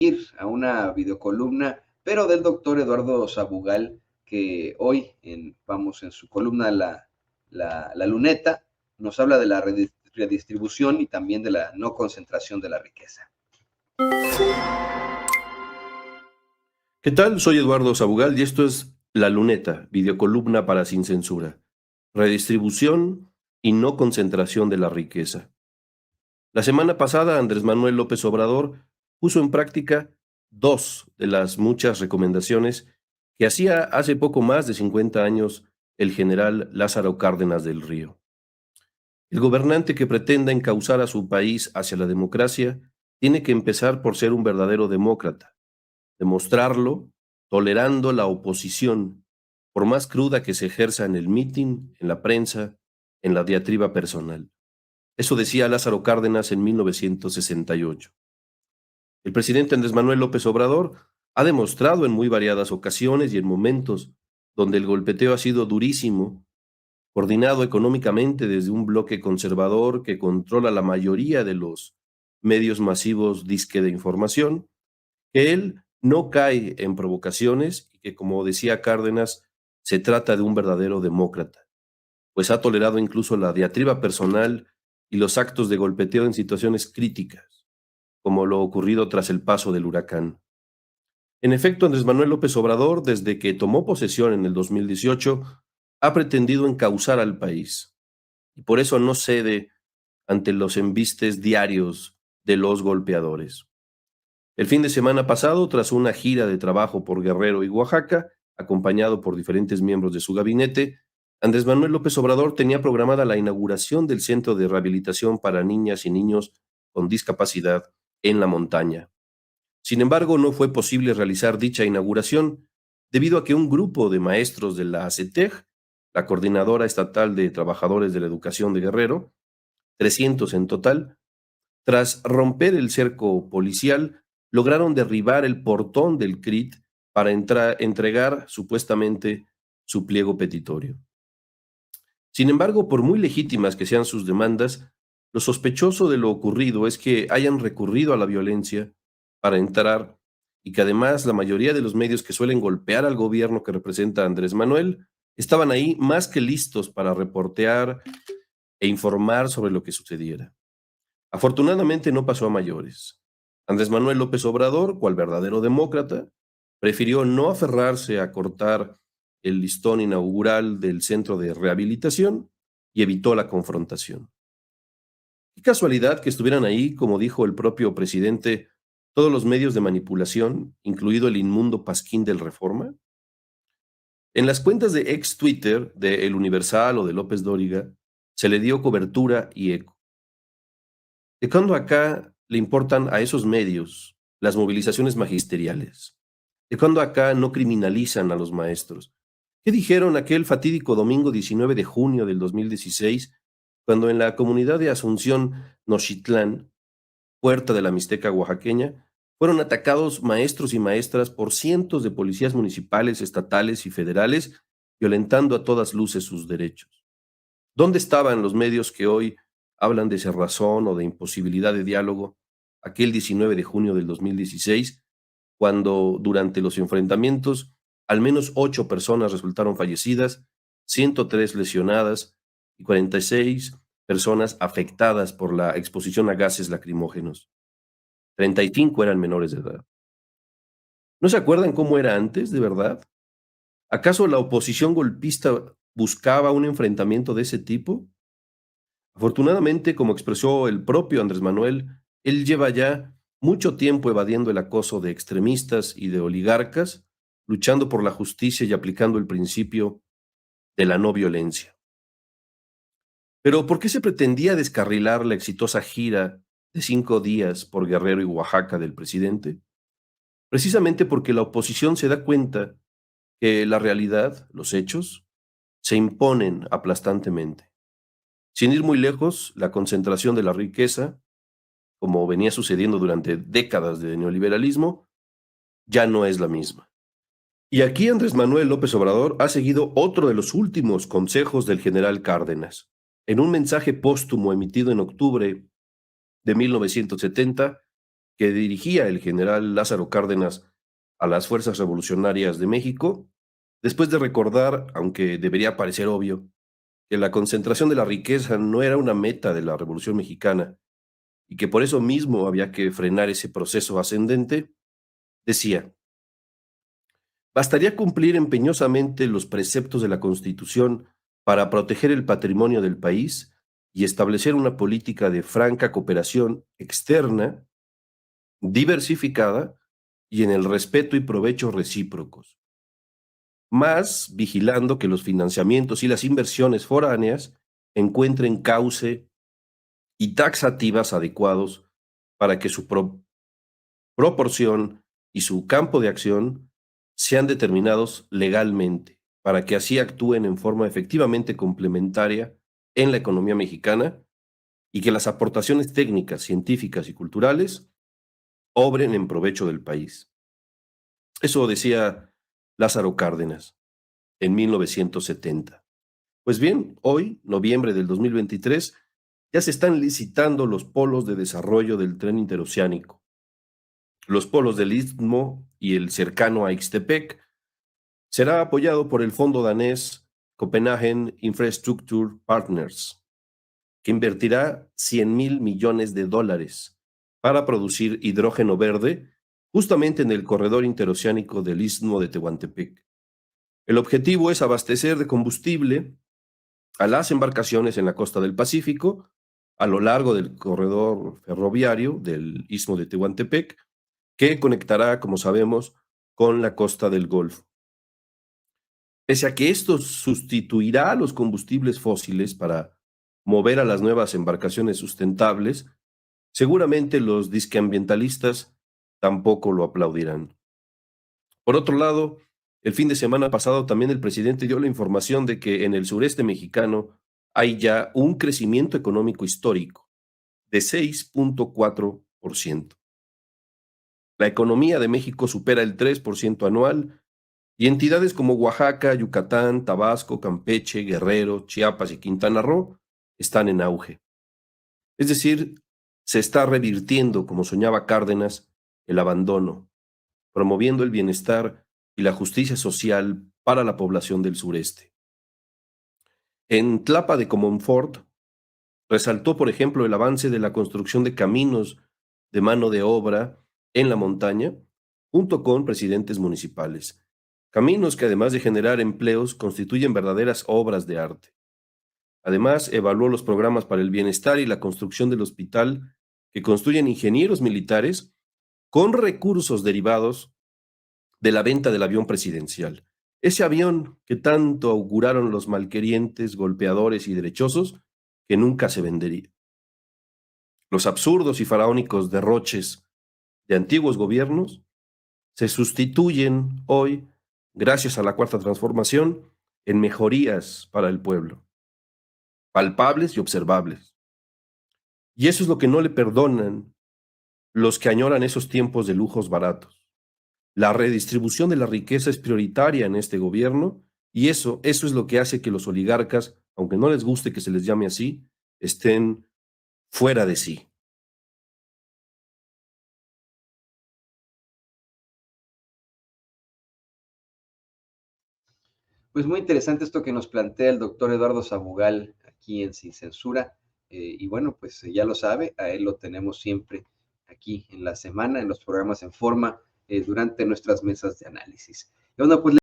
ir a una videocolumna, pero del doctor Eduardo Sabugal, que hoy, en su columna La Luneta, nos habla de la redistribución y también de la no concentración de la riqueza. ¿Qué tal? Soy Eduardo Sabugal y esto es La Luneta, videocolumna para Sin Censura. Redistribución y no concentración de la riqueza. La semana pasada, Andrés Manuel López Obrador puso en práctica dos de las muchas recomendaciones que hacía hace poco más de 50 años el general Lázaro Cárdenas del Río. El gobernante que pretenda encauzar a su país hacia la democracia tiene que empezar por ser un verdadero demócrata, demostrarlo tolerando la oposición, por más cruda que se ejerza en el mitin, en la prensa, en la diatriba personal. Eso decía Lázaro Cárdenas en 1968. El presidente Andrés Manuel López Obrador ha demostrado en muy variadas ocasiones y en momentos donde el golpeteo ha sido durísimo, coordinado económicamente desde un bloque conservador que controla la mayoría de los medios masivos disque de información, que él no cae en provocaciones y que, como decía Cárdenas, se trata de un verdadero demócrata, pues ha tolerado incluso la diatriba personal y los actos de golpeteo en situaciones críticas, como lo ocurrido tras el paso del huracán. En efecto, Andrés Manuel López Obrador, desde que tomó posesión en el 2018, ha pretendido encauzar al país y por eso no cede ante los embistes diarios de los golpeadores. El fin de semana pasado, tras una gira de trabajo por Guerrero y Oaxaca, acompañado por diferentes miembros de su gabinete, Andrés Manuel López Obrador tenía programada la inauguración del Centro de Rehabilitación para Niñas y Niños con Discapacidad en la montaña. Sin embargo, no fue posible realizar dicha inauguración debido a que un grupo de maestros de la ACETEG, la Coordinadora Estatal de Trabajadores de la Educación de Guerrero, 300 en total, tras romper el cerco policial, lograron derribar el portón del CRIT para entregar supuestamente su pliego petitorio. Sin embargo, por muy legítimas que sean sus demandas, lo sospechoso de lo ocurrido es que hayan recurrido a la violencia para entrar y que además la mayoría de los medios que suelen golpear al gobierno que representa a Andrés Manuel estaban ahí más que listos para reportear e informar sobre lo que sucediera. Afortunadamente no pasó a mayores. Andrés Manuel López Obrador, cual verdadero demócrata, prefirió no aferrarse a cortar el listón inaugural del centro de rehabilitación y evitó la confrontación. Qué casualidad que estuvieran ahí, como dijo el propio presidente, todos los medios de manipulación, incluido el inmundo Pasquín del Reforma. En las cuentas de ex Twitter de El Universal o de López Dóriga se le dio cobertura y eco. ¿De cuándo acá le importan a esos medios las movilizaciones magisteriales? ¿De cuándo acá no criminalizan a los maestros? ¿Qué dijeron aquel fatídico domingo 19 de junio del 2016, cuando en la comunidad de Asunción, Nochitlán, puerta de la Mixteca oaxaqueña, fueron atacados maestros y maestras por cientos de policías municipales, estatales y federales, violentando a todas luces sus derechos? ¿Dónde estaban los medios que hoy hablan de cerrazón o de imposibilidad de diálogo aquel 19 de junio del 2016, cuando durante los enfrentamientos al menos 8 personas resultaron fallecidas, 103 lesionadas y 46 personas afectadas por la exposición a gases lacrimógenos? 35 eran menores de edad. ¿No se acuerdan cómo era antes, de verdad? ¿Acaso la oposición golpista buscaba un enfrentamiento de ese tipo? Afortunadamente, como expresó el propio Andrés Manuel, él lleva ya mucho tiempo evadiendo el acoso de extremistas y de oligarcas, luchando por la justicia y aplicando el principio de la no violencia. Pero ¿por qué se pretendía descarrilar la exitosa gira de 5 días por Guerrero y Oaxaca del presidente? Precisamente porque la oposición se da cuenta que la realidad, los hechos, se imponen aplastantemente. Sin ir muy lejos, la concentración de la riqueza, como venía sucediendo durante décadas de neoliberalismo, ya no es la misma. Y aquí Andrés Manuel López Obrador ha seguido otro de los últimos consejos del general Cárdenas. En un mensaje póstumo emitido en octubre de 1970, que dirigía el general Lázaro Cárdenas a las fuerzas revolucionarias de México, después de recordar, aunque debería parecer obvio, que la concentración de la riqueza no era una meta de la Revolución Mexicana y que por eso mismo había que frenar ese proceso ascendente, decía: bastaría cumplir empeñosamente los preceptos de la Constitución para proteger el patrimonio del país y establecer una política de franca cooperación externa, diversificada y en el respeto y provecho recíprocos, más vigilando que los financiamientos y las inversiones foráneas encuentren cauce y taxativas adecuados para que su proporción y su campo de acción sean determinados legalmente, para que así actúen en forma efectivamente complementaria en la economía mexicana y que las aportaciones técnicas, científicas y culturales obren en provecho del país. Eso decía Lázaro Cárdenas en 1970. Pues bien, hoy, noviembre del 2023, ya se están licitando los polos de desarrollo del tren interoceánico, los polos del Istmo y el cercano a Ixtepec. Será apoyado por el fondo danés Copenhagen Infrastructure Partners, que invertirá $100,000 millones para producir hidrógeno verde justamente en el corredor interoceánico del Istmo de Tehuantepec. El objetivo es abastecer de combustible a las embarcaciones en la costa del Pacífico, a lo largo del corredor ferroviario del Istmo de Tehuantepec, que conectará, como sabemos, con la costa del Golfo. Pese a que esto sustituirá a los combustibles fósiles para mover a las nuevas embarcaciones sustentables, seguramente los disqueambientalistas tampoco lo aplaudirán. Por otro lado, el fin de semana pasado también el presidente dio la información de que en el sureste mexicano hay ya un crecimiento económico histórico de 6.4%. La economía de México supera el 3% anual y entidades como Oaxaca, Yucatán, Tabasco, Campeche, Guerrero, Chiapas y Quintana Roo están en auge. Es decir, se está revirtiendo, como soñaba Cárdenas, el abandono, promoviendo el bienestar y la justicia social para la población del sureste. En Tlapa de Comonfort resaltó, por ejemplo, el avance de la construcción de caminos de mano de obra en la montaña, junto con presidentes municipales. Caminos que, además de generar empleos, constituyen verdaderas obras de arte. Además, evaluó los programas para el bienestar y la construcción del hospital que construyen ingenieros militares con recursos derivados de la venta del avión presidencial. Ese avión que tanto auguraron los malquerientes, golpeadores y derechosos, que nunca se vendería. Los absurdos y faraónicos derroches de antiguos gobiernos se sustituyen hoy, gracias a la Cuarta Transformación, en mejorías para el pueblo, palpables y observables. Y eso es lo que no le perdonan los que añoran esos tiempos de lujos baratos. La redistribución de la riqueza es prioritaria en este gobierno y eso es lo que hace que los oligarcas, aunque no les guste que se les llame así, estén fuera de sí. Pues muy interesante esto que nos plantea el doctor Eduardo Sabugal aquí en Sin Censura. Y bueno, pues ya lo sabe, a él lo tenemos siempre aquí en la semana, en los programas en forma, durante nuestras mesas de análisis. Y bueno, pues